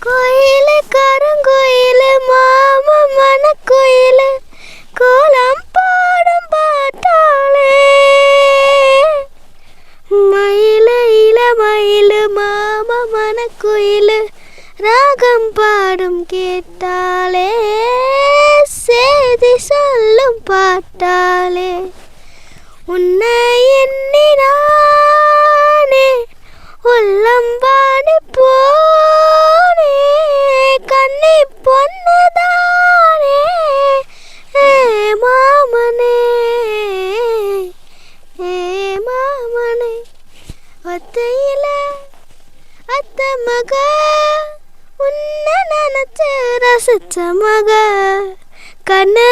கோயிலு கருங்கோயிலு மாமன கோயிலு கோலம் பாடும் பாட்டாளே மயிலு இளமயிலு மாமன கோயிலு ராகம் பாடும் கேட்டாலே சேதி சொல்லும் பாட்டாலே உன்னை எண்ணினானே உள்ளம் வாடி போனே கண்ணி பொண்ணுதானே மாமனே மாமனே ஒத்தையில அத்த மக உன்னை நினைச்சு ரசிச்ச மக கண்ணு